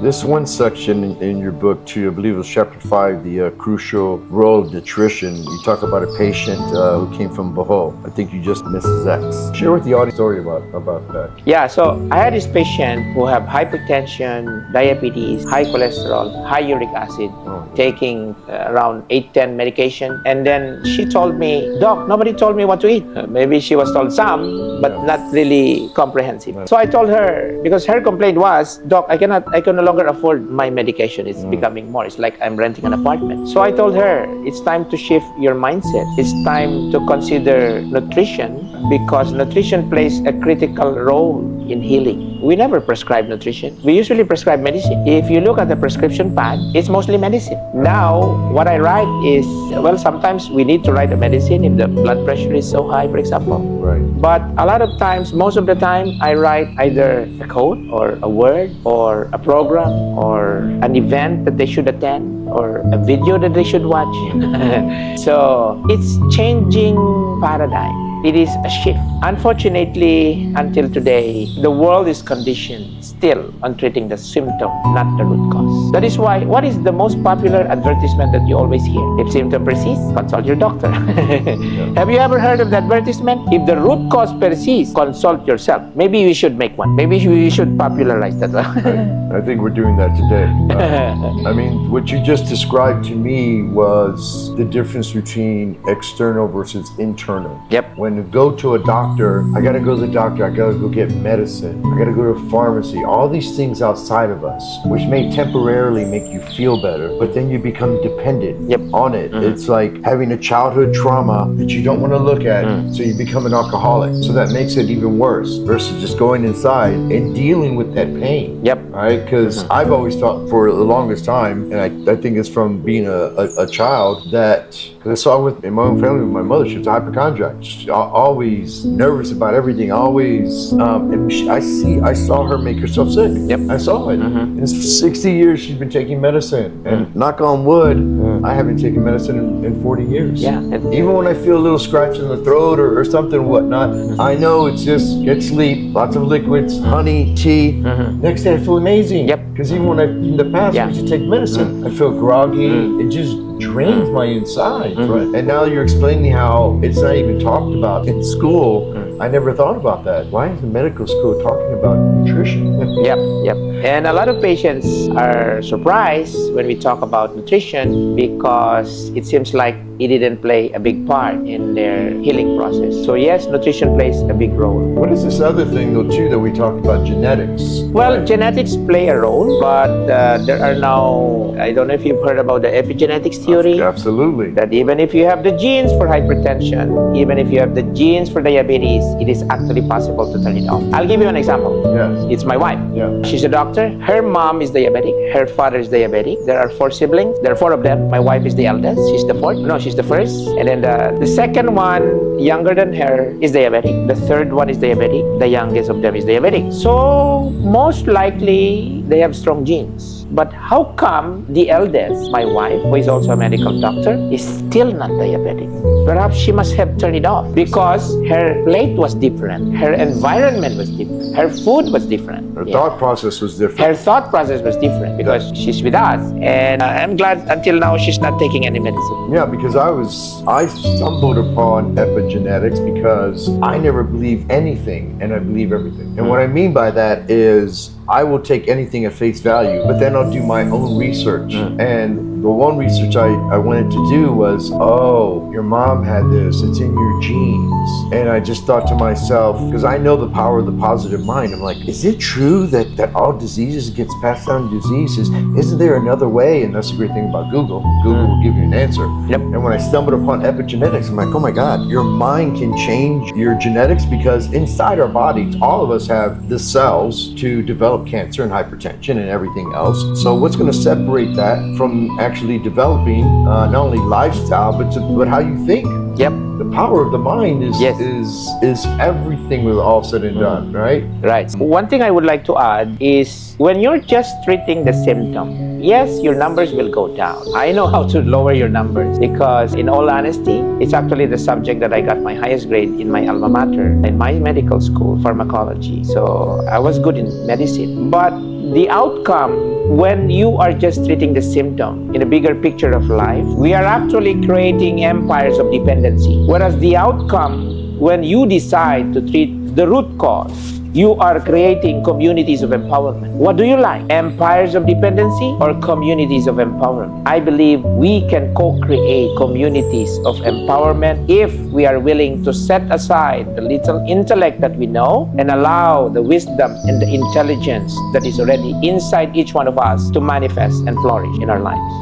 This one section in your book too, I believe it was chapter 5, the crucial role of nutrition. You talk about a patient who came from Bohol. I think you just Mrs. X. Share with the audience story about that. Yeah, so I had this patient who have hypertension, diabetes, high cholesterol, high uric acid, taking around 8-10 medication. And then she told me, Doc, nobody told me what to eat. Maybe she was told some, but not really comprehensive. So I told her, because her complaint was, Doc, I can no longer afford my medication. It's becoming more. It's like I'm renting an apartment. So I told her, it's time to shift your mindset. It's time to consider nutrition, because nutrition plays a critical role in healing. We never prescribe nutrition. We usually prescribe medicine. If you look at the prescription pad, it's mostly medicine. Now, what I write is, well, sometimes we need to write a medicine if the blood pressure is so high, for example. Right. But a lot of times, most of the time, I write either a quote or a word or a program or an event that they should attend or a video that they should watch. So it's changing paradigm. It is a shift. Unfortunately, until today, the world is conditioned still on treating the symptom, not the root cause. That is why, what is the most popular advertisement that you always hear? If symptom persists, consult your doctor. Have you ever heard of the advertisement? If the root cause persists, consult yourself. Maybe we should make one. Maybe we should popularize that one. I think we're doing that today. I mean, what you just described to me was the difference between external versus internal. Yep. When you go to a doctor, I gotta go to the doctor, I gotta go get medicine, I gotta go to a pharmacy, all these things outside of us, which may temporarily make you feel better, but then you become dependent on it. It's like having a childhood trauma that you don't want to look at, so you become an alcoholic. So that makes it even worse versus just going inside and dealing with that pain. Yep. Right? Because I've always thought for the longest time, and I think it's from being a child, that, because I saw in my own family with my mother, she was a hypochondriac. She always nervous about everything, always, and I saw her make herself sick. Yep. I saw it. In 60 years she's been taking medicine, and knock on wood, I haven't taken medicine in 40 years. Yeah. Even when I feel a little scratch in the throat or something whatnot, I know it's just get sleep, lots of liquids, honey, tea. Next day I feel amazing. Yep. Because even when in the past when I used to take medicine, I feel groggy. It just drains my insides. Right. And now you're explaining how it's not even talked about in school. I never thought about that. Why is the medical school talking about nutrition? Yep. And a lot of patients are surprised when we talk about nutrition, because it seems like it didn't play a big part in their healing process. So yes, nutrition plays a big role. What is this other thing though too that we talked about, genetics? Well, genetics play a role, but there are now, I don't know if you've heard about the epigenetics theory. Absolutely. That even if you have the genes for hypertension, even if you have the genes for diabetes, it is actually possible to turn it off. I'll give you an example. Yes. It's my wife. Yeah. She's a doctor. Her mom is diabetic. Her father is diabetic. There are 4 siblings. There are 4 of them. My wife is the eldest. She's the 4th. No, she's the 1st. And then the second one, younger than her, is diabetic. The 3rd one is diabetic. The youngest of them is diabetic. So most likely they have strong genes. But how come the eldest, my wife, who is also a medical doctor, is still not diabetic? Perhaps she must have turned it off because her plate was different, her environment was different, her food was different. Her thought process was different. Her thought process was different because she's with us, and I'm glad until now she's not taking any medicine. Yeah, because I stumbled upon epigenetics because I never believe anything and I believe everything. And what I mean by that is I will take anything at face value, but then I'll do my own research. And the one research I wanted to do was, oh, your mom had this, it's in your genes. And I just thought to myself, because I know the power of the positive mind, I'm like, is it true that all diseases gets passed down to diseases? Isn't there another way? And that's the great thing about Google. Google will give you an answer. Yep. And when I stumbled upon epigenetics, I'm like, oh my God, your mind can change your genetics, because inside our bodies, all of us have the cells to develop cancer and hypertension and everything else. So what's going to separate that from actually developing not only lifestyle but how you think. Yep. The power of the mind is Yes. is everything with all said and done, right? Right. One thing I would like to add is when you're just treating the symptom, yes, your numbers will go down. I know how to lower your numbers because, in all honesty, it's actually the subject that I got my highest grade in my alma mater, in my medical school, pharmacology. So I was good in medicine. But the outcome, when you are just treating the symptom in a bigger picture of life, we are actually creating empires of dependency. Whereas the outcome, when you decide to treat the root cause, you are creating communities of empowerment. What do you like? Empires of dependency or communities of empowerment? I believe we can co-create communities of empowerment if we are willing to set aside the little intellect that we know and allow the wisdom and the intelligence that is already inside each one of us to manifest and flourish in our lives.